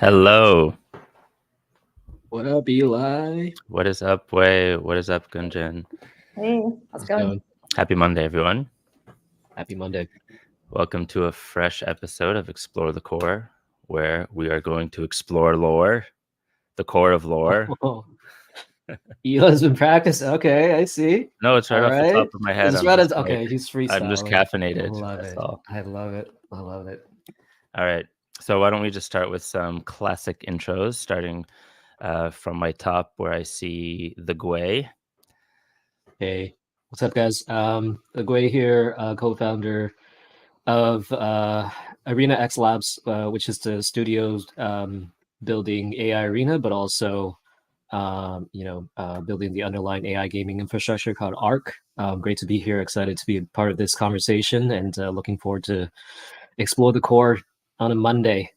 Hello. What up, Eli? What is up, Wei? What is up, Gunjan? Hey, how's it going? Happy Monday, everyone. Happy Monday. Welcome to a fresh episode of Explore the Core, where we are going to explore lore, the core of lore. Oh, Eli's been practicing. Okay, I see. No, it's right All off the right. top of my head. Okay, he's freestyling. I'm just caffeinated. I love That's it. all. I love it. I love it. All right. So why don't we just start with some classic intros, starting from my top where I see the Gwei. Hey, what's up, guys? Agway here, co-founder of Arena X Labs, which is the studio's building AI Arena, but also building the underlying AI gaming infrastructure called ARC. Great to be here. Excited to be a part of this conversation, and looking forward to explore the core on a Monday.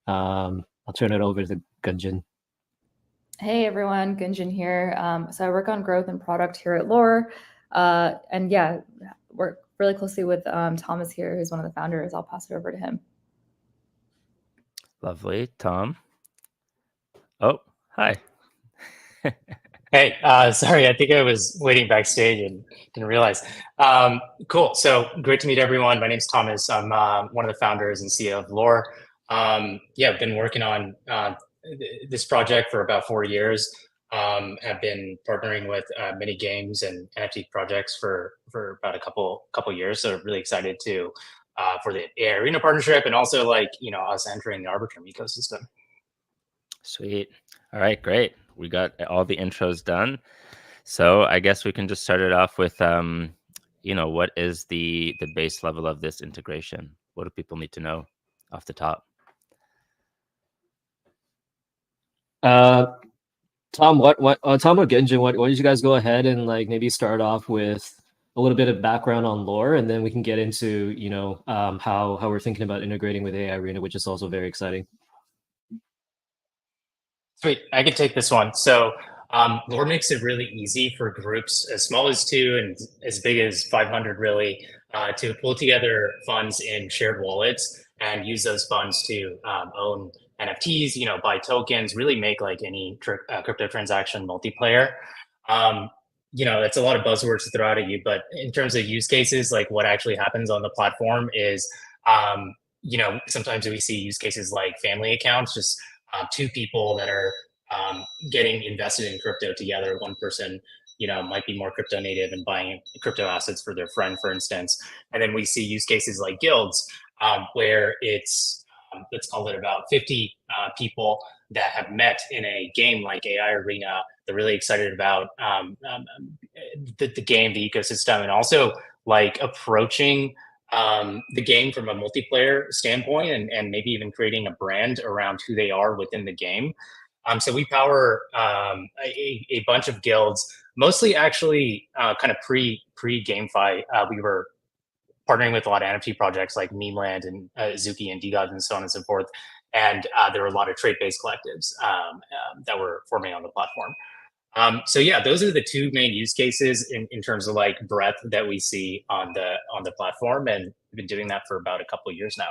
I'll turn it over to Gunjan. Hey everyone, Gunjan here. So I work on growth and product here at Lore. And yeah, work really closely with Thomas here, who's one of the founders. I'll pass it over to him. Lovely. Tom. Oh, hi. Hey, sorry, I think I was waiting backstage and didn't realize. Cool. So great to meet everyone. My name's Thomas. I'm one of the founders and CEO of Lore. I've been working on this project for about 4 years. Have been partnering with many games and NFT projects for about a couple years. So really excited to for the AI Arena partnership and also us entering the Arbitrum ecosystem. Sweet. All right, great. We got all the intros done. So I guess we can just start it off with, what is the base level of this integration? What do people need to know off the top? Tom, Tom or Gunjan, why don't you guys go ahead and maybe start off with a little bit of background on Lore, and then we can get into how we're thinking about integrating with AI Arena, which is also very exciting. Sweet, I can take this one. So Lore makes it really easy for groups as small as 2 and as big as 500 really to pull together funds in shared wallets and use those funds to own NFTs, buy tokens, really make like any crypto transaction multiplayer. That's a lot of buzzwords to throw out at you, but in terms of use cases, like what actually happens on the platform is, sometimes we see use cases like family accounts, just 2 people that are getting invested in crypto together. One person, might be more crypto native and buying crypto assets for their friend, for instance. And then we see use cases like guilds, where it's, let's call it about 50 people that have met in a game like AI Arena. They're really excited about the game, the ecosystem, and also like approaching the game from a multiplayer standpoint and maybe even creating a brand around who they are within the game. So we power a bunch of guilds, mostly actually kind of pre-GameFi. We were partnering with a lot of NFT projects like Memeland and Zuki and DGods and so on and so forth. And there were a lot of trade-based collectives that were forming on the platform. Those are the 2 main use cases in terms of like breadth that we see on the platform, and we've been doing that for about a couple of years now.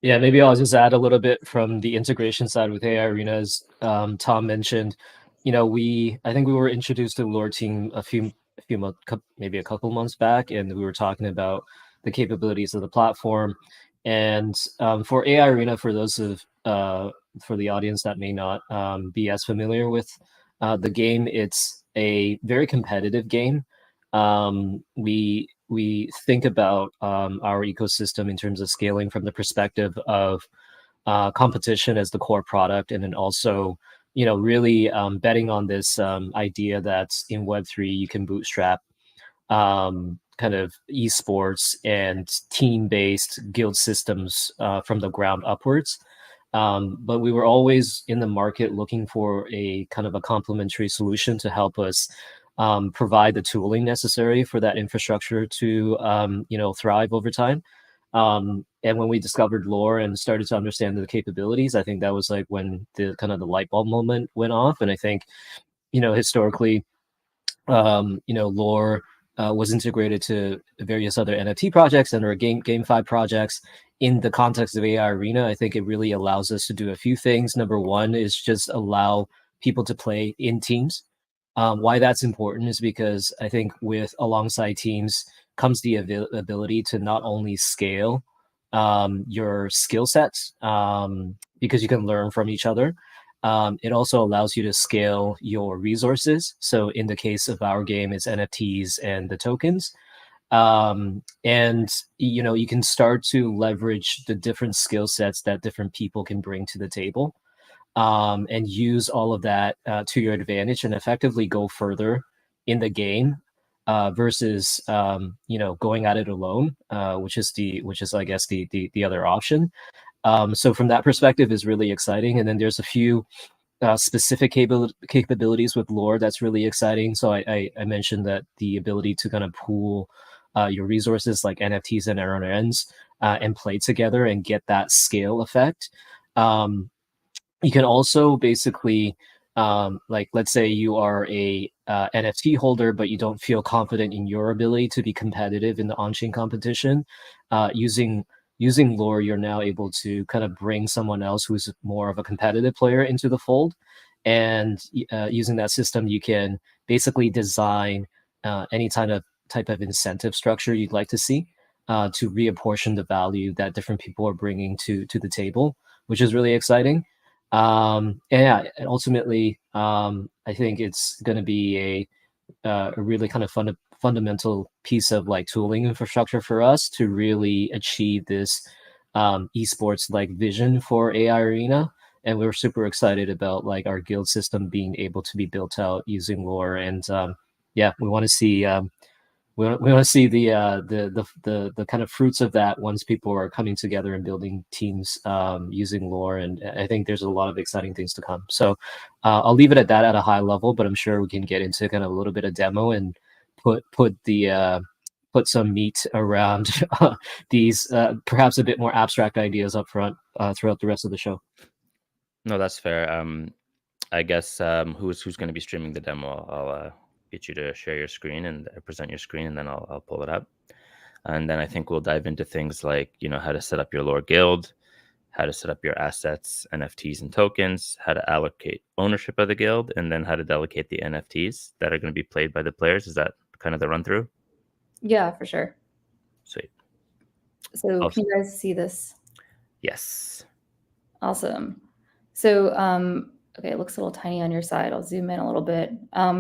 Yeah, maybe I'll just add a little bit from the integration side with AI Arena. As Tom mentioned, I think we were introduced to the Lore team a few months, maybe a couple months back, and we were talking about the capabilities of the platform. And for AI Arena, for those for the audience that may not be as familiar with the game, it's a very competitive game. We think about our ecosystem in terms of scaling from the perspective of competition as the core product, and then also really betting on this idea that in Web3 you can bootstrap kind of esports and team-based guild systems from the ground upwards. But we were always in the market looking for a kind of a complementary solution to help us provide the tooling necessary for that infrastructure to thrive over time. And when we discovered Lore and started to understand the capabilities, I think that was like when the kind of the light bulb moment went off. And I think historically, Lore was integrated to various other NFT projects and or GameFi projects. In the context of AI Arena, I think it really allows us to do a few things. Number one is just allow people to play in teams. Why that's important is because I think with alongside teams comes the ability to not only scale your skill sets because you can learn from each other. It also allows you to scale your resources. So in the case of our game, it's NFTs and the tokens. And you can start to leverage the different skill sets that different people can bring to the table, and use all of that to your advantage and effectively go further in the game versus going at it alone, which is I guess the other option. So from that perspective is really exciting. And then there's a few specific capabilities with lore that's really exciting. So I mentioned that the ability to kind of pool your resources like NFTs and RNNs and play together and get that scale effect. You can also basically, like, let's say you are a NFT holder, but you don't feel confident in your ability to be competitive in the on-chain competition. Using lore, you're now able to kind of bring someone else who's more of a competitive player into the fold. And using that system, you can basically design any type of incentive structure you'd like to see to reapportion the value that different people are bringing to the table, which is really exciting. And yeah, and ultimately, I think it's going to be a really kind of fundamental piece of like tooling infrastructure for us to really achieve this esports like vision for AI Arena. And we're super excited about like our guild system being able to be built out using lore. And yeah, we want to see we want to see the kind of fruits of that once people are coming together and building teams using lore. And I think there's a lot of exciting things to come. So I'll leave it at that at a high level, but I'm sure we can get into kind of a little bit of demo and put some meat around these perhaps a bit more abstract ideas up front throughout the rest of the show. No, that's fair. I guess who's going to be streaming the demo? I'll get you to share your screen and present your screen, and then I'll pull it up. And then I think we'll dive into things like, how to set up your lore guild, how to set up your assets, NFTs and tokens, how to allocate ownership of the guild, and then how to delegate the NFTs that are going to be played by the players. Is that kind of the run through? Yeah, for sure. Sweet. So can you guys see this? Yes. Awesome. So, okay, it looks a little tiny on your side. I'll zoom in a little bit.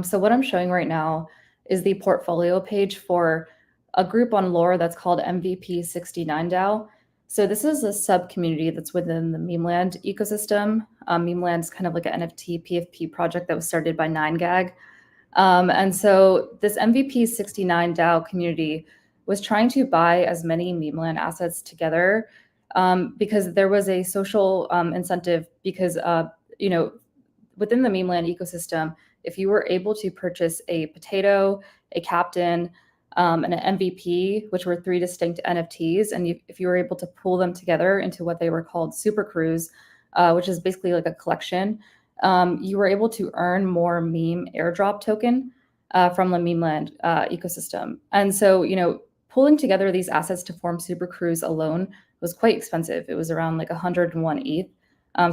So what I'm showing right now is the portfolio page for a group on lore that's called MVP 69 DAO. So this is a sub community that's within the Memeland ecosystem. Memeland is kind of like an NFT PFP project that was started by 9gag. And so this MVP 69 DAO community was trying to buy as many Memeland assets together because there was a social incentive because, within the Memeland ecosystem, if you were able to purchase a potato, a captain, and an MVP, which were 3 distinct NFTs, and if you were able to pull them together into what they were called super crews, which is basically like a collection, you were able to earn more meme airdrop token from the Memeland ecosystem. And so, pulling together these assets to form super crews alone was quite expensive. It was around like 101 ETH.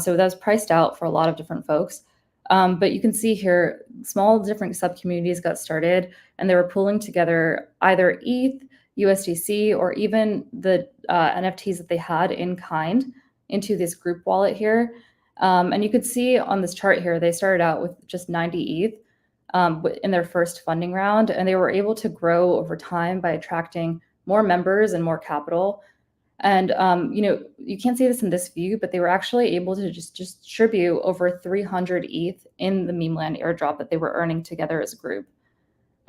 So that was priced out for a lot of different folks. But you can see here, small different sub-communities got started, and they were pulling together either ETH, USDC, or even the NFTs that they had in kind into this group wallet here. And you could see on this chart here, they started out with just 90 ETH in their first funding round, and they were able to grow over time by attracting more members and more capital. And, you can't see this in this view, but they were actually able to just distribute over 300 ETH in the Memeland airdrop that they were earning together as a group.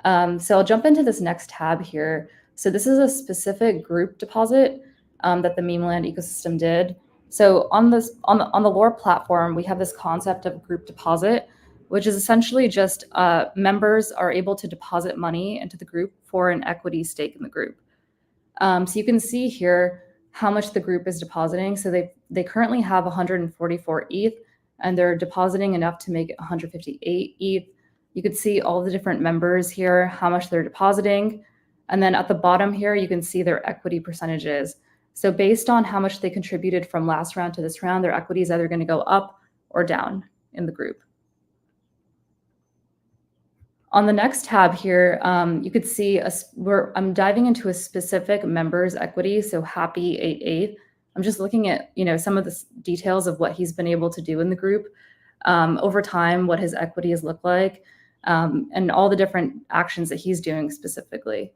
So I'll jump into this next tab here. So this is a specific group deposit that the Memeland ecosystem did. So on the lore platform, we have this concept of group deposit, which is essentially just members are able to deposit money into the group for an equity stake in the group. So you can see here how much the group is depositing. So they currently have 144 ETH, and they're depositing enough to make it 158 ETH. You could see all the different members here, how much they're depositing. And then at the bottom here, you can see their equity percentages. So based on how much they contributed from last round to this round, their equity is either going to go up or down in the group. On the next tab here, you could see I'm diving into a specific member's equity, so Happy 88. I'm just looking at some of the details of what he's been able to do in the group over time, what his equity has looked like, and all the different actions that he's doing specifically.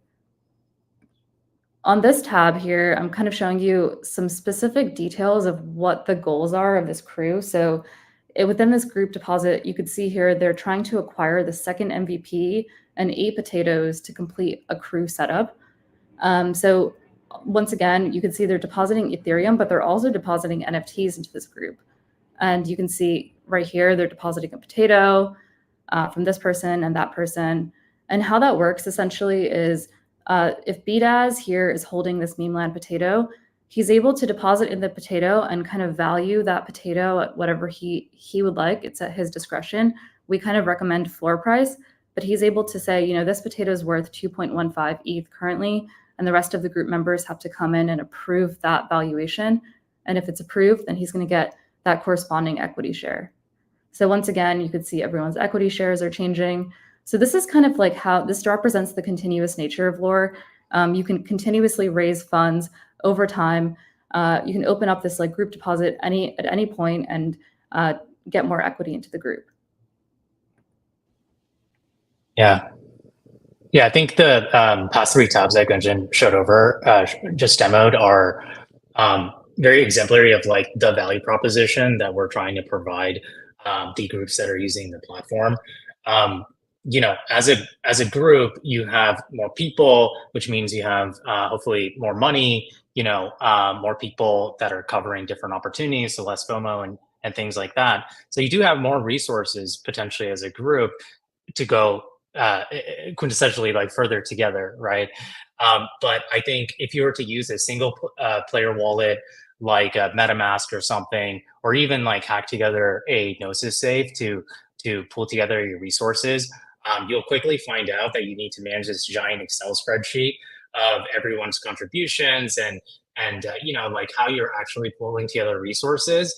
On this tab here, I'm kind of showing you some specific details of what the goals are of this crew. So within this group deposit, you could see here they're trying to acquire the second MVP and 8 potatoes to complete a crew setup. So once again, you can see they're depositing Ethereum, but they're also depositing NFTs into this group. And you can see right here, they're depositing a potato from this person and that person. And how that works essentially is if BDAS here is holding this meme land potato, he's able to deposit in the potato and kind of value that potato at whatever he would like. It's at his discretion. We kind of recommend floor price, but he's able to say, this potato is worth 2.15 ETH currently, and the rest of the group members have to come in and approve that valuation. And if it's approved, then he's going to get that corresponding equity share. So once again, you could see everyone's equity shares are changing. So this is kind of like how this represents the continuous nature of Lore. You can continuously raise funds over time. You can open up this group deposit at any point and get more equity into the group. Yeah. I think the past 3 tabs I showed over, just demoed, are very exemplary of the value proposition that we're trying to provide the groups that are using the platform. As a group, you have more people, which means you have hopefully more money, more people that are covering different opportunities, so less FOMO and things like that. So you do have more resources potentially as a group to go quintessentially further together, right? But I think if you were to use a single player wallet like a MetaMask or something, or even hack together a Gnosis safe to pull together your resources, you'll quickly find out that you need to manage this giant Excel spreadsheet of everyone's contributions and how you're actually pulling together resources,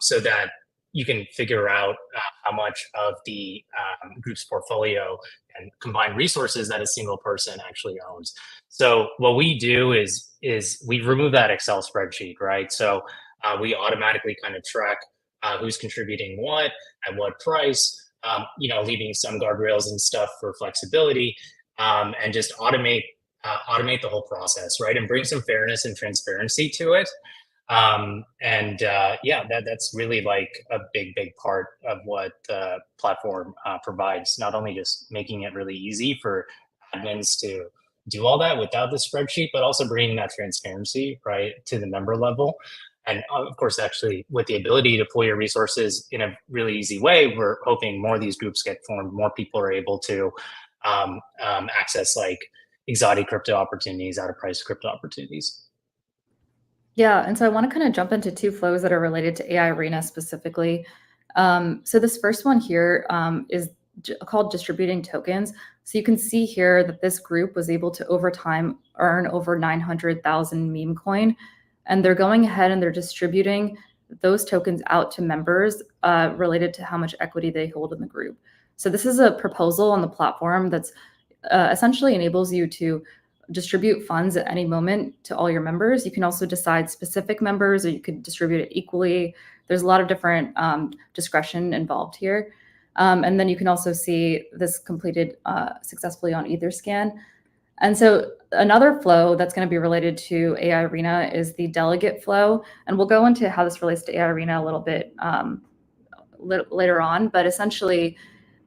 so that you can figure out how much of the group's portfolio and combined resources that a single person actually owns. So what we do is we remove that Excel spreadsheet, right? So we automatically kind of track who's contributing what at what price, leaving some guardrails and stuff for flexibility, and just automate the whole process, right? And bring some fairness and transparency to it. That's really a big part of what the platform provides, not only just making it really easy for admins to do all that without the spreadsheet, but also bringing that transparency right to the member level. And of course, actually, with the ability to pull your resources in a really easy way, we're hoping more of these groups get formed, more people are able to access exotic crypto opportunities, out of price crypto opportunities. Yeah, and so I want to kind of jump into 2 flows that are related to AI Arena specifically. So this first one here is called distributing tokens. So you can see here that this group was able to over time earn over 900,000 meme coin, and they're going ahead and they're distributing those tokens out to members related to how much equity they hold in the group. So this is a proposal on the platform that's essentially enables you to distribute funds at any moment to all your members. You can also decide specific members, or you could distribute it equally. There's a lot of different discretion involved here. And then you can also see this completed successfully on Etherscan. And so another flow that's going to be related to AI Arena is the delegate flow. And we'll go into how this relates to AI Arena a little bit later on. But essentially,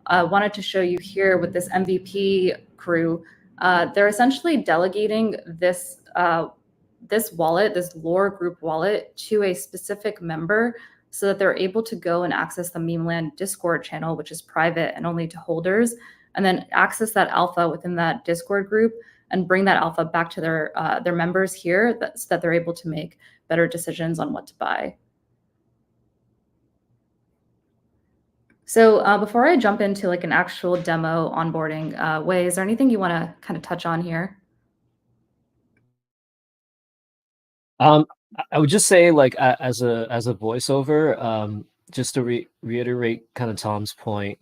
I wanted to show you here with this MVP crew, they're essentially delegating this wallet, this Lore group wallet, to a specific member so that they're able to go and access the Memeland Discord channel, which is private and only to holders, and then access that alpha within that Discord group and bring that alpha back to their members here so that they're able to make better decisions on what to buy. So before I jump into like an actual demo onboarding way, is there anything you want to kind of touch on here? I would just say, like, as a voiceover, just to reiterate kind of Tom's point,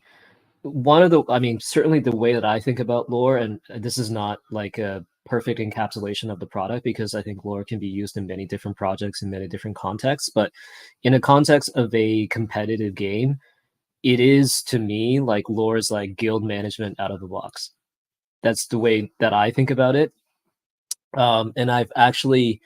I mean, certainly the way that I think about lore, and this is not like a perfect encapsulation of the product because I think lore can be used in many different projects in many different contexts, but in a context of a competitive game, it is to me like lore is like guild management out of the box. That's the way that I think about it. And I've actually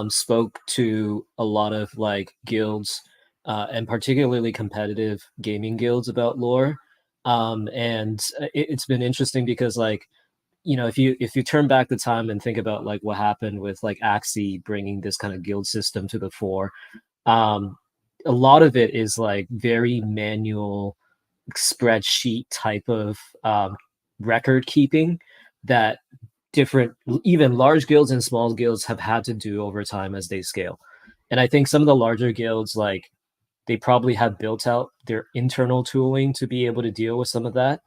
spoke to a lot of like guilds and particularly competitive gaming guilds about lore. And it's been interesting because like, you know, if you turn back the time and think about like what happened with like Axie bringing this kind of guild system to the fore, um, a lot of it is like very manual spreadsheet type of record keeping that different, even large guilds and small guilds have had to do over time as they scale. And I think some of the larger guilds, like they probably have built out their internal tooling to be able to deal with some of that.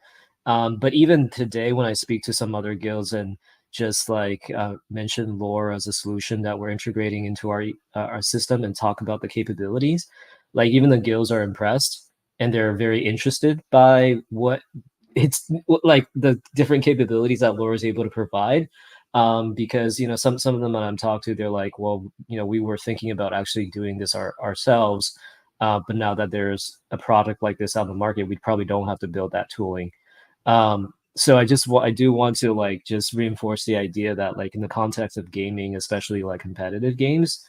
But even today, when I speak to some other guilds and just like mention lore as a solution that we're integrating into our system and talk about the capabilities, like even the guilds are impressed and they're very interested by what it's like the different capabilities that lore is able to provide. Because you know some of them that I'm talking to, they're like, well, you know, we were thinking about actually doing this ourselves, but now that there's a product like this out in the market, we probably don't have to build that tooling. So I do want to like just reinforce the idea that like in the context of gaming, especially like competitive games,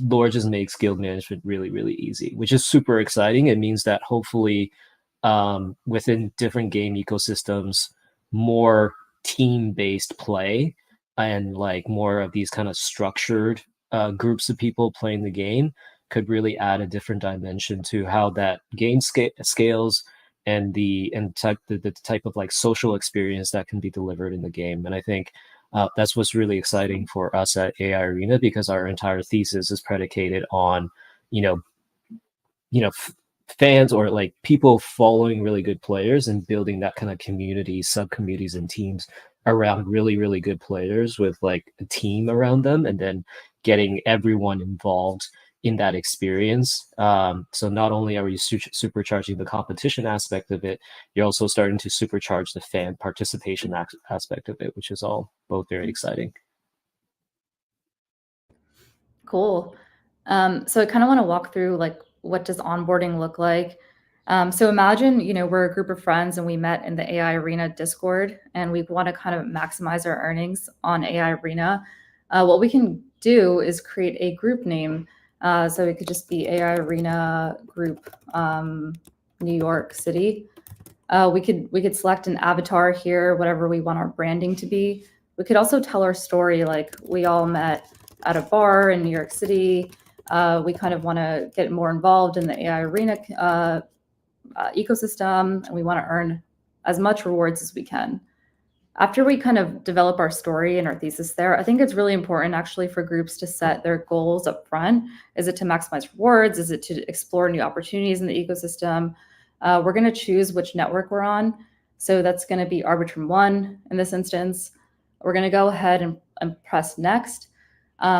lore just makes guild management really, really easy, which is super exciting. It means that hopefully within different game ecosystems, more team-based play and like more of these kind of structured groups of people playing the game could really add a different dimension to how that game scales and the type of like social experience that can be delivered in the game. And I think that's what's really exciting for us at AI Arena because our entire thesis is predicated on, you know, fans or like people following really good players and building that kind of community, sub communities, and teams around really, really good players with like a team around them, and then getting everyone involved in that experience. So not only are we supercharging the competition aspect of it, you're also starting to supercharge the fan participation aspect of it, which is all both very exciting. Cool. So I kind of want to walk through like what does onboarding look like. So imagine, you know, we're a group of friends and we met in the AI Arena Discord and we want to kind of maximize our earnings on AI Arena. What we can do is create a group name. So it could just be AI Arena Group New York City. We could select an avatar here, whatever we want our branding to be. We could also tell our story, like we all met at a bar in New York City. We kind of want to get more involved in the AI Arena ecosystem, and we want to earn as much rewards as we can. After we kind of develop our story and our thesis there, I think it's really important actually for groups to set their goals up front. Is it to maximize rewards? Is it to explore new opportunities in the ecosystem? We're going to choose which network we're on. So that's going to be Arbitrum 1 in this instance. We're going to go ahead and press next.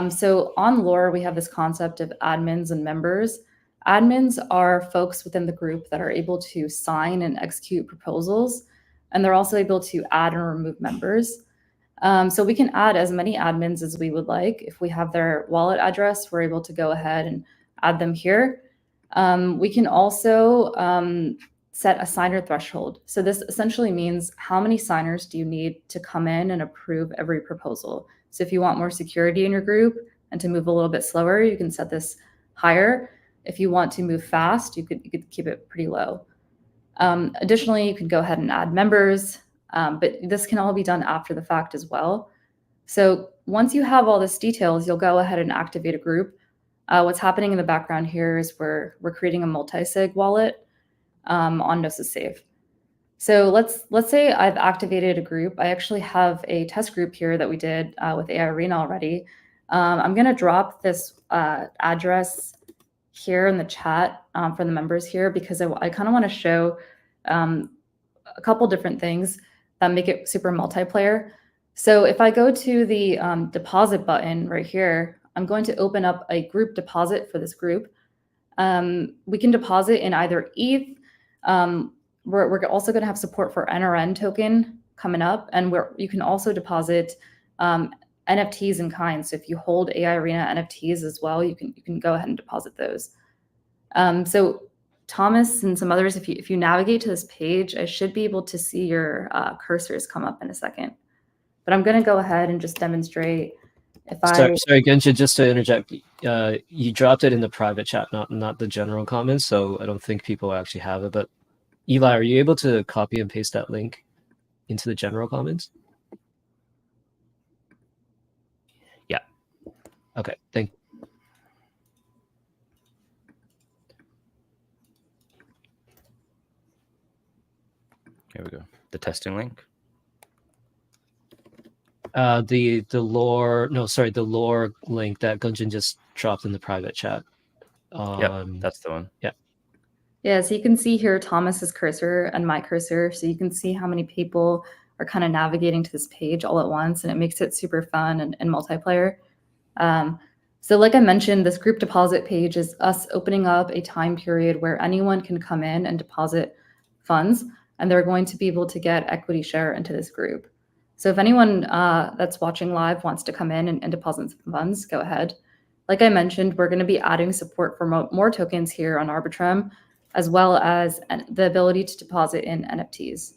So on lore, we have this concept of admins and members. Admins are folks within the group that are able to sign and execute proposals, and they're also able to add and remove members. So we can add as many admins as we would like. If we have their wallet address, we're able to go ahead and add them here. We can also set a signer threshold. So this essentially means how many signers do you need to come in and approve every proposal. So if you want more security in your group and to move a little bit slower, you can set this higher. If you want to move fast, you could keep it pretty low. Additionally, you could go ahead and add members, but this can all be done after the fact as well. So once you have all this details, you'll go ahead and activate a group. What's happening in the background here is we're creating a multi-sig wallet on Gnosis Save. So let's say I've activated a group. I actually have a test group here that we did with AI Arena already. I'm going to drop this address here in the chat for the members here, because I kind of want to show a couple different things that make it super multiplayer. So if I go to the deposit button right here, I'm going to open up a group deposit for this group. We can deposit in either ETH. We're also going to have support for NRN token coming up, and you can also deposit NFTs in kind. So if you hold AI Arena NFTs as well, you can go ahead and deposit those. So Thomas and some others, if you navigate to this page, I should be able to see your cursors come up in a second. But I'm going to go ahead and just demonstrate. Sorry, Genshin, just to interject, you dropped it in the private chat, not the general comments, so I don't think people actually have it. But Eli, are you able to copy and paste that link into the general comments? Yeah. Okay, thank you. Here we go. The testing link. The lore link that Gunjin just dropped in the private chat. Yeah, that's the one. Yeah. Yeah, so you can see here Thomas's cursor and my cursor, so you can see how many people are kind of navigating to this page all at once, and it makes it super fun and multiplayer. So like I mentioned, this group deposit page is us opening up a time period where anyone can come in and deposit funds, and they're going to be able to get equity share into this group. So if anyone that's watching live wants to come in and deposit some funds, go ahead. Like I mentioned, we're going to be adding support for more tokens here on Arbitrum, as well as the ability to deposit in NFTs.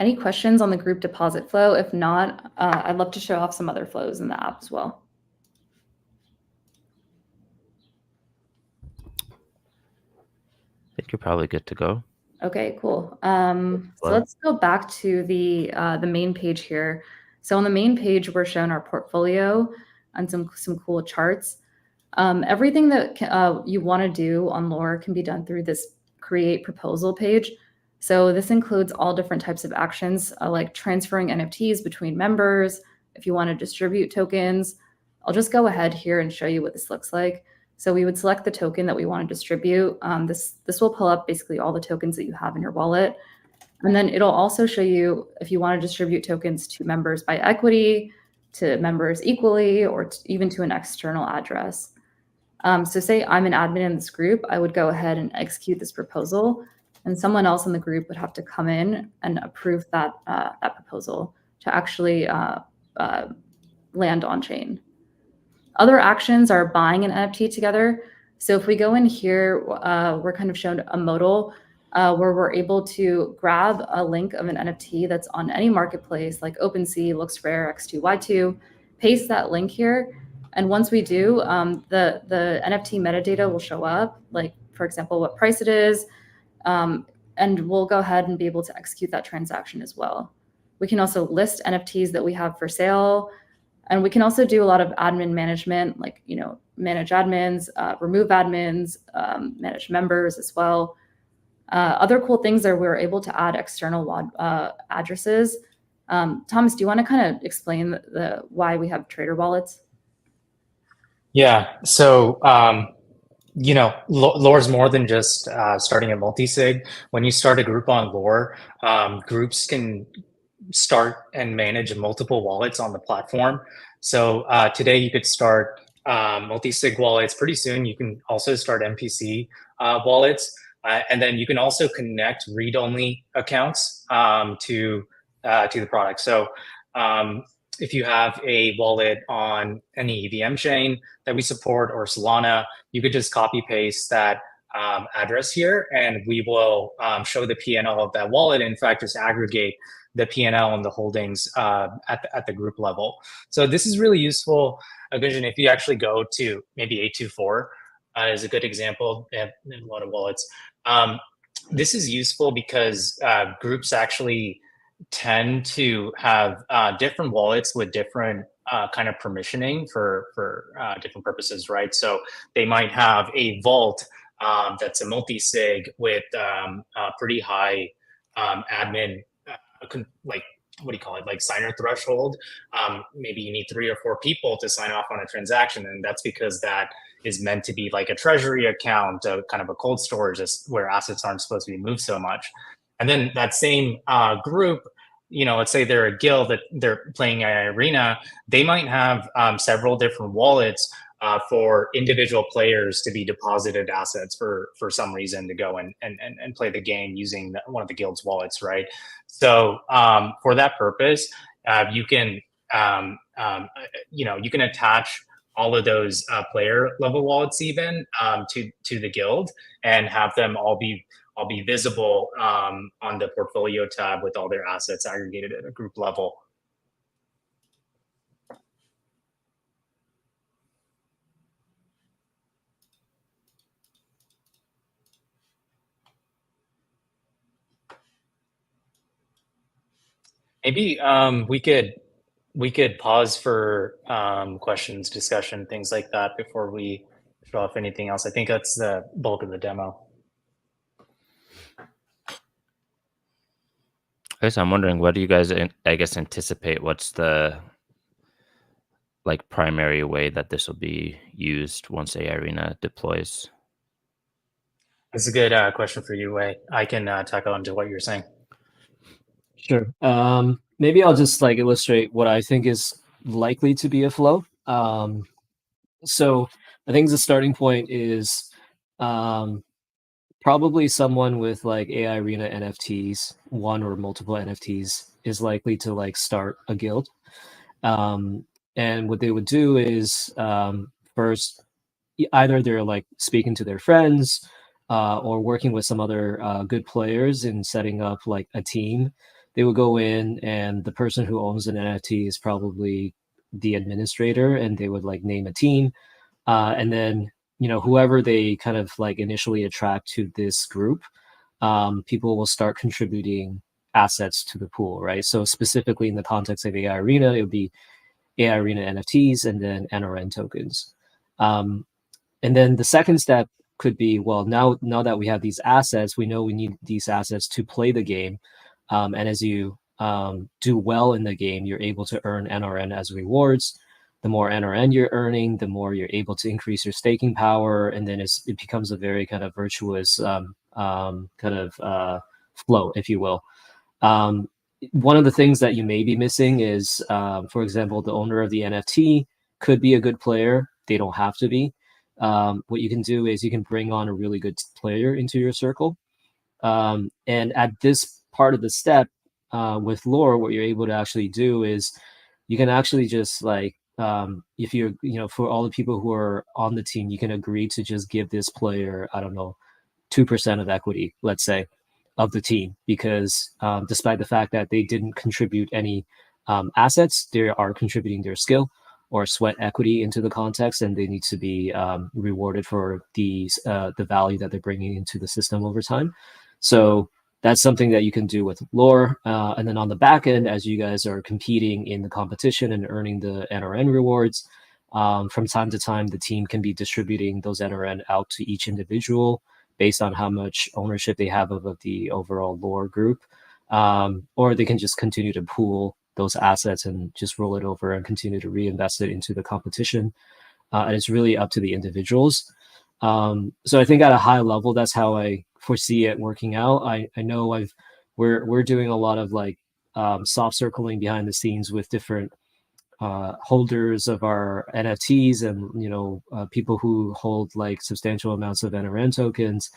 Any questions on the group deposit flow? If not, I'd love to show off some other flows in the app as well. I think you're probably good to go. Okay, cool. So let's go back to the main page here. So on the main page, we're showing our portfolio and some cool charts. Everything that you want to do on Lore can be done through this create proposal page. So this includes all different types of actions like transferring NFTs between members. If you want to distribute tokens, I'll just go ahead here and show you what this looks like. So we would select the token that we want to distribute. This will pull up basically all the tokens that you have in your wallet. And then it'll also show you if you want to distribute tokens to members by equity, to members equally, or even to an external address. So say I'm an admin in this group, I would go ahead and execute this proposal, and someone else in the group would have to come in and approve that proposal to actually land on chain. Other actions are buying an NFT together. So if we go in here, we're kind of shown a modal where we're able to grab a link of an NFT that's on any marketplace like OpenSea, LooksRare, X2Y2, paste that link here. And once we do, the NFT metadata will show up, like, for example, what price it is, and we'll go ahead and be able to execute that transaction as well. We can also list NFTs that we have for sale, and we can also do a lot of admin management, like, manage admins, remove admins, manage members as well. Other cool things are we're able to add external addresses. Thomas, do you want to kind of explain why we have trader wallets? Yeah. So, Lore is more than just starting a multi-sig. When you start a group on Lore, groups can start and manage multiple wallets on the platform. So today you could start multi-sig wallets. Pretty soon you can also start MPC wallets. And then you can also connect read-only accounts to the product. So if you have a wallet on any EVM chain that we support or Solana, you could just copy paste that address here, and we will show the PNL of that wallet. In fact, just aggregate the PNL and the holdings at the group level. So this is really useful. Vision, if you actually go to maybe 824 is a good example. They have a lot of wallets. This is useful because groups actually tend to have different wallets with different kind of permissioning for different purposes, right? So they might have a vault that's a multi-sig with a pretty high admin, like, what do you call it, like signer threshold. Maybe you need 3 or 4 people to sign off on a transaction, and that's because that is meant to be like a treasury account, kind of a cold storage, where assets aren't supposed to be moved so much. And then that same group, let's say they're a guild that they're playing AI Arena, they might have several different wallets for individual players to be deposited assets for some reason to go and play the game using one of the guild's wallets, right? So for that purpose, you can you can attach all of those player level wallets even to the guild and have them all be visible on the portfolio tab with all their assets aggregated at a group level. Maybe we could pause for questions, discussion, things like that before we show off anything else. I think that's the bulk of the demo. Okay, so I'm wondering, what do you guys, I guess, anticipate? What's the primary way that this will be used once AI Arena deploys? That's a good question for you, Wei. I can tackle into what you're saying. Sure. Maybe I'll just illustrate what I think is likely to be a flow. So I think the starting point is probably someone with AI Arena NFTs, one or multiple NFTs, is likely to start a guild. And what they would do is first, either they're speaking to their friends or working with some other good players in setting up a team. They would go in, and the person who owns an NFT is probably the administrator, and they would name a team, and then whoever they kind of initially attract to this group, people will start contributing assets to the pool, right? So specifically in the context of AI Arena, it would be AI Arena NFTs and then NRN tokens. And then the second step could be, well, now that we have these assets, we know we need these assets to play the game. And as you do well in the game, you're able to earn NRN as rewards. The more NRN you're earning, the more you're able to increase your staking power, and then it becomes a very kind of virtuous flow, if you will. One of the things that you may be missing is, for example, the owner of the NFT could be a good player. They don't have to be. What you can do is you can bring on a really good player into your circle. And at this part of the step with lore, what you're able to actually do is you can actually just if you're, for all the people who are on the team, you can agree to just give this player, I don't know, 2% of equity, let's say, of the team, because despite the fact that they didn't contribute any assets, they are contributing their skill or sweat equity into the context, and they need to be rewarded for the value that they're bringing into the system over time. So that's something that you can do with lore. And then on the back end, as you guys are competing in the competition and earning the NRN rewards, from time to time, the team can be distributing those NRN out to each individual based on how much ownership they have of the overall lore group. Or they can just continue to pool those assets and just roll it over and continue to reinvest it into the competition. And it's really up to the individuals. So I think at a high level, that's how I foresee it working out. I know we're doing a lot of soft circling behind the scenes with different holders of our NFTs and people who hold substantial amounts of NRN tokens,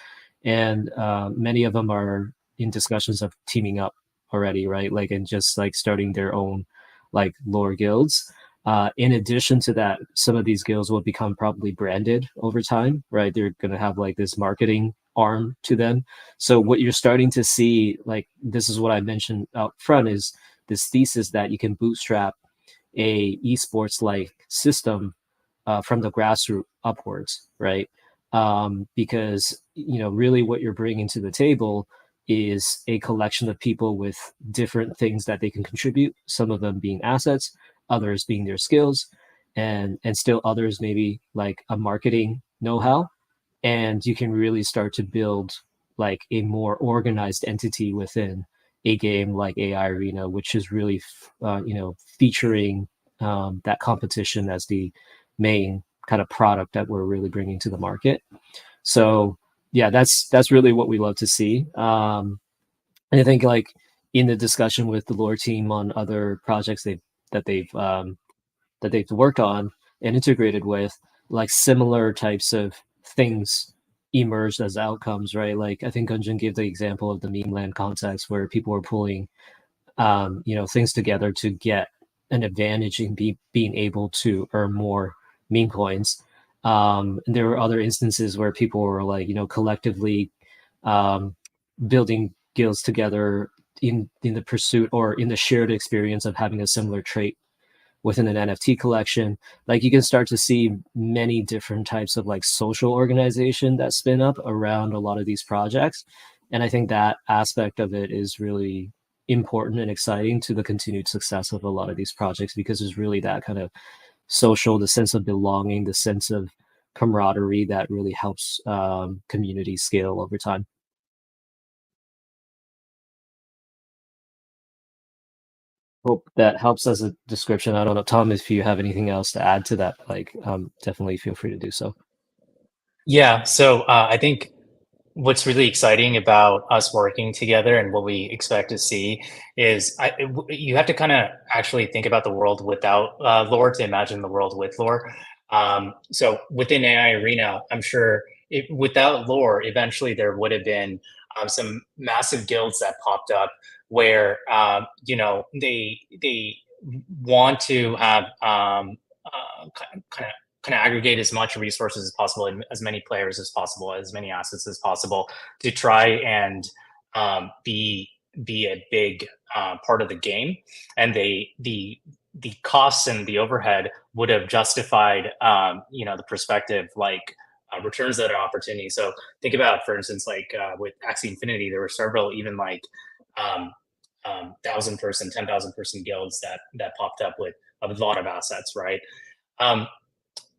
and many of them are in discussions of teaming up already, right? And just starting their own lore guilds. In addition to that, some of these guilds will become probably branded over time, right? They're going to have this marketing arm to them. So what you're starting to see, this is what I mentioned out front, is this thesis that you can bootstrap a esports system from the grassroots upwards, right? Because really what you're bringing to the table is a collection of people with different things that they can contribute, some of them being assets, others being their skills, and still others maybe like a marketing know-how, and you can really start to build like a more organized entity within a game like AI Arena, which is really featuring that competition as the main kind of product that we're really bringing to the market. So yeah, that's really what we love to see. And I think like in the discussion with the lore team on other projects that they've worked on and integrated with, like similar types of things emerged as outcomes, right? Like I think Gunjan gave the example of the meme land context where people were pulling things together to get an advantage in being able to earn more meme coins. And there were other instances where people were like, collectively building guilds together in the pursuit or in the shared experience of having a similar trait within an NFT collection. Like you can start to see many different types of like social organization that spin up around a lot of these projects. And I think that aspect of it is really important and exciting to the continued success of a lot of these projects, because there's really that kind of social, the sense of belonging, the sense of camaraderie that really helps community scale over time. Hope that helps as a description. I don't know, Tom, if you have anything else to add to that, like definitely feel free to do so. Yeah, so I think what's really exciting about us working together and what we expect to see is you have to kind of actually think about the world without lore to imagine the world with lore. So within AI Arena, I'm sure without lore, eventually there would have been some massive guilds that popped up where they want to have kind of aggregate as much resources as possible, and as many players as possible, as many assets as possible, to try and be a big part of the game. And the costs and the overhead would have justified the perspective, like returns that opportunity. So think about, for instance, like with Axie Infinity, there were several even like 1,000 person, 10,000 person guilds that popped up with a lot of assets, right?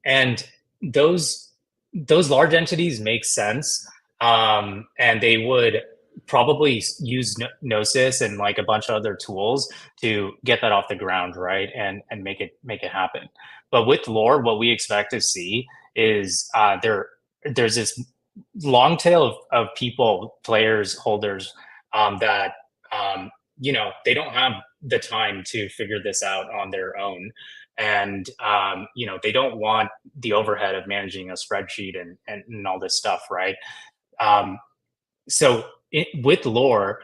And those large entities make sense, and they would probably use Gnosis and like a bunch of other tools to get that off the ground, right? And make it happen. But with lore, what we expect to see is there's this long tail of people, players, holders that they don't have the time to figure this out on their own. And they don't want the overhead of managing a spreadsheet and all this stuff, right? So with lore,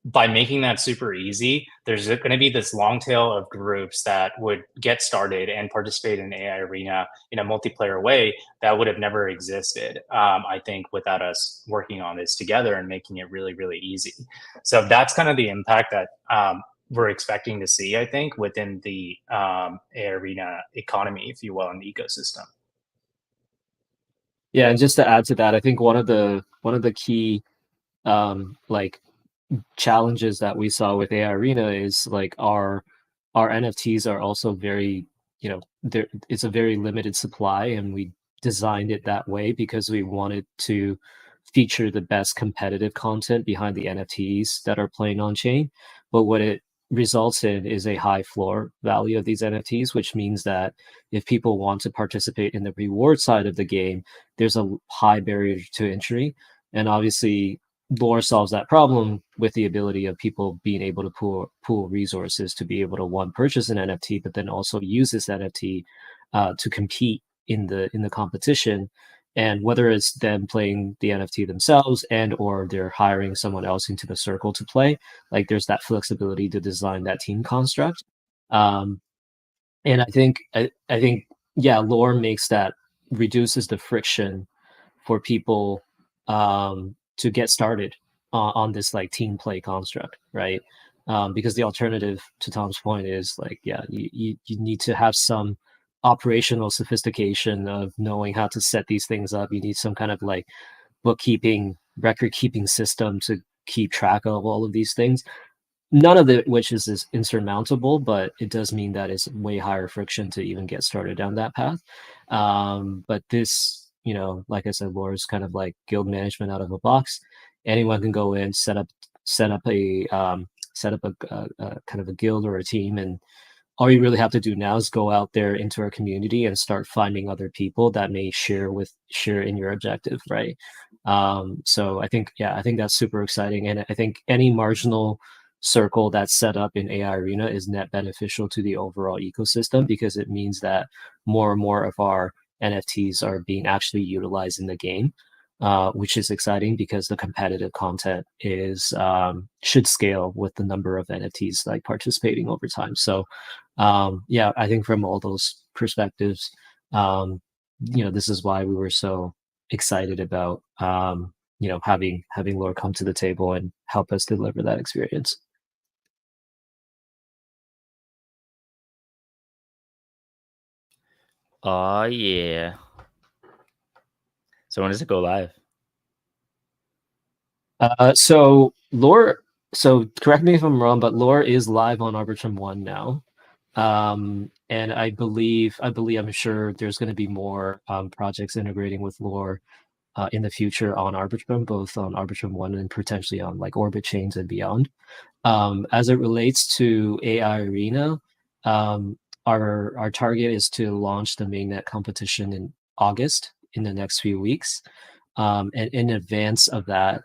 by making that super easy, there's going to be this long tail of groups that would get started and participate in AI Arena in a multiplayer way that would have never existed, I think, without us working on this together and making it really, really easy. So that's kind of the impact that we're expecting to see, I think, within the AI Arena economy, if you will, in the ecosystem. Yeah, and just to add to that, I think one of the key like challenges that we saw with AI Arena is like our NFTs are also very, it's a very limited supply, and we designed it that way because we wanted to feature the best competitive content behind the NFTs that are playing on chain. But what it results in is a high floor value of these NFTs, which means that if people want to participate in the reward side of the game, there's a high barrier to entry. And obviously, lore solves that problem with the ability of people being able to pool resources to be able to, one, purchase an NFT, but then also use this NFT to compete in the competition. And whether it's them playing the NFT themselves and or they're hiring someone else into the circle to play, like there's that flexibility to design that team construct. And I think yeah, lore makes that, reduces the friction for people to get started on this like team play construct, right? Because the alternative, to Tom's point, is like, yeah, you need to have some operational sophistication of knowing how to set these things up. You need some kind of like bookkeeping, record keeping system to keep track of all of these things. none of it which is insurmountable, but it does mean that it's way higher friction to even get started down that path. But this, like I said, Lore is kind of like guild management out of a box. Anyone can go in, set up a kind of a guild or a team, and all you really have to do now is go out there into our community and start finding other people that may share in your objective, right? So I think that's super exciting, and I think any marginal circle that's set up in AI Arena is net beneficial to the overall ecosystem, because it means that more and more of our NFTs are being actually utilized in the game, which is exciting because the competitive content is should scale with the number of NFTs like participating over time. So yeah, I think from all those perspectives, this is why we were so excited about having Lore come to the table and help us deliver that experience. Oh yeah. So when does it go live? So Lore, so correct me if I'm wrong, but Lore is live on Arbitrum 1 now. And I'm sure there's going to be more projects integrating with Lore in the future on Arbitrum, both on Arbitrum 1 and potentially on like Orbit chains and beyond. As it relates to AI Arena, our target is to launch the mainnet competition in August, in the next few weeks. And in advance of that,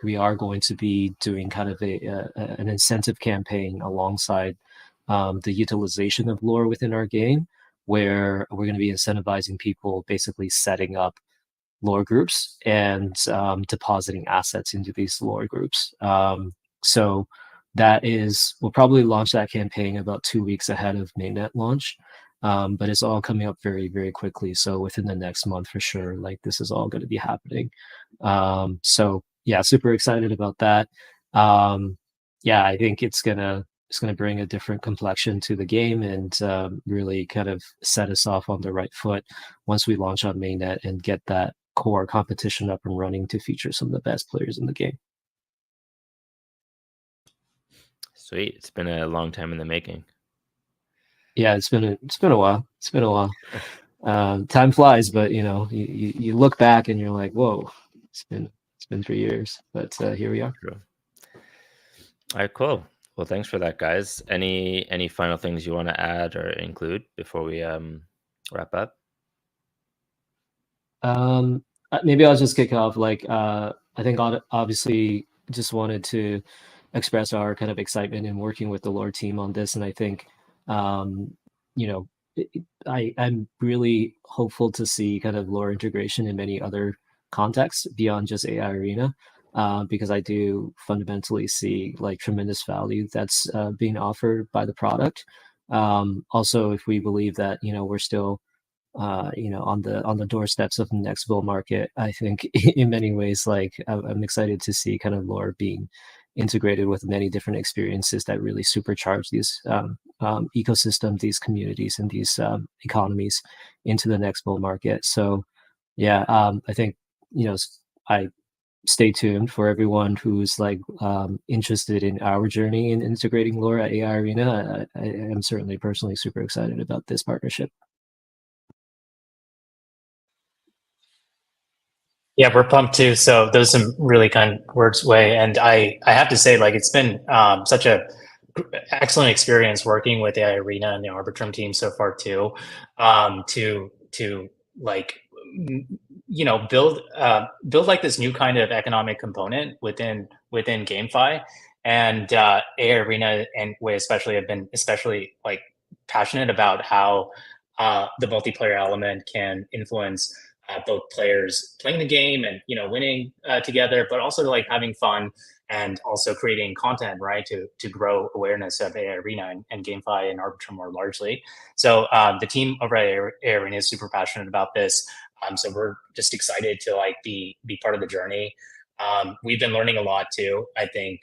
we are going to be doing kind of an incentive campaign alongside the utilization of Lore within our game, where we're going to be incentivizing people basically setting up Lore groups and depositing assets into these Lore groups. So we'll probably launch that campaign about 2 weeks ahead of mainnet launch. But it's all coming up very, very quickly. So within the next month for sure, like this is all going to be happening. So yeah, super excited about that. Yeah, I think it's gonna bring a different complexion to the game and really kind of set us off on the right foot once we launch on mainnet and get that core competition up and running to feature some of the best players in the game. Sweet. It's been a long time in the making. Yeah, it's been a while. It's been a while. Time flies, but you look back and you're like, whoa, it's been 3 years, but here we are. True. All right, cool. Well, thanks for that, guys. Any final things you want to add or include before we wrap up? Maybe I'll just kick off. I think obviously just wanted to express our kind of excitement in working with the Lore team on this, and I think you know I'm really hopeful to see kind of Lore integration in many other contexts beyond just AI Arena, because I do fundamentally see like tremendous value that's being offered by the product. Also, if we believe that we're still on the doorsteps of the next bull market, I think in many ways, like I'm excited to see kind of Lore being integrated with many different experiences that really supercharge these ecosystems, these communities, and these economies into the next bull market. So, yeah, I think I stay tuned for everyone who's like interested in our journey in integrating Lore at AI Arena. I am certainly personally super excited about this partnership. Yeah, we're pumped too. So those are some really kind words, Wei. And I have to say, like, it's been such a excellent experience working with AI Arena and the Arbitrum team so far too. To like build like this new kind of economic component within GameFi, and AI Arena and Wei especially have been especially like passionate about how the multiplayer element can influence both players playing the game and winning together, but also like having fun and also creating content, right, to grow awareness of AI Arena and GameFi and Arbitrum more largely. So the team over at AI Arena is super passionate about this. So we're just excited to like be part of the journey. We've been learning a lot too, I think,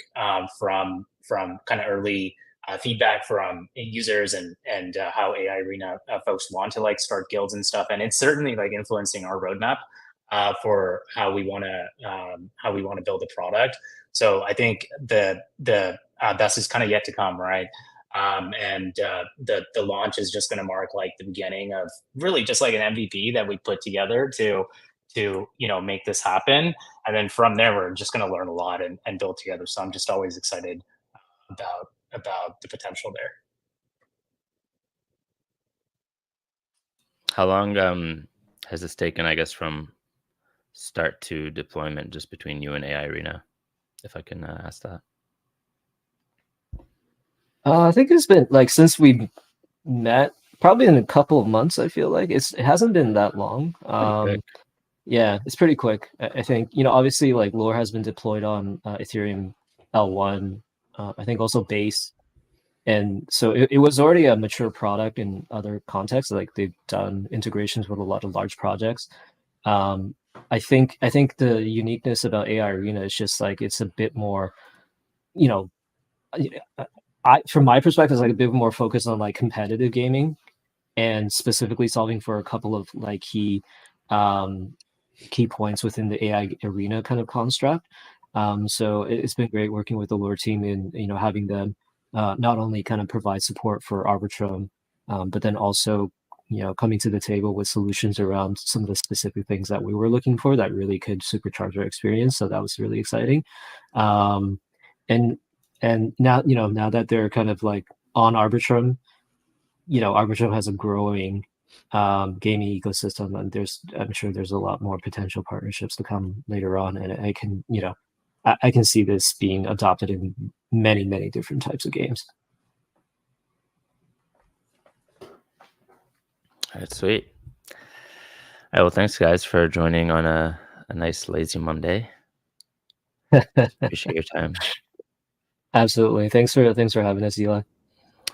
from kind of early feedback from users and how AI Arena folks want to like start guilds and stuff, and it's certainly like influencing our roadmap for how we want to build a product. So I think the best is kind of yet to come, right? And the launch is just going to mark like the beginning of really just like an MVP that we put together to make this happen. And then from there, we're just going to learn a lot and build together. So I'm just always excited about the potential there. How long has this taken, I guess, from start to deployment, just between you and AI Arena, if I can ask that? I think it's been like since we met, probably in a couple of months. I feel like it hasn't been that long. Yeah, it's pretty quick. I think, obviously like Lore has been deployed on Ethereum L1, I think also Base. And so it was already a mature product in other contexts. Like they've done integrations with a lot of large projects. I think the uniqueness about AI Arena is just like it's a bit more, from my perspective, it's like a bit more focused on like competitive gaming and specifically solving for a couple of like key points within the AI Arena kind of construct. So it's been great working with the Lore team and having them not only kind of provide support for Arbitrum, but then also coming to the table with solutions around some of the specific things that we were looking for that really could supercharge our experience. So that was really exciting. And now now that they're kind of like on Arbitrum, Arbitrum has a growing gaming ecosystem, and I'm sure there's a lot more potential partnerships to come later on. And I can I can see this being adopted in many different types of games. All right, sweet. All right, well, thanks guys for joining on a nice lazy Monday. Appreciate your time. Absolutely. Thanks for having us, Eli.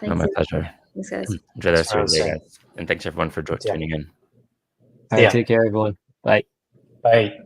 No, my pleasure. Thanks, guys. Enjoy the rest of your day, guys. And thanks everyone for tuning in. All right, take care, everyone. Bye. Bye.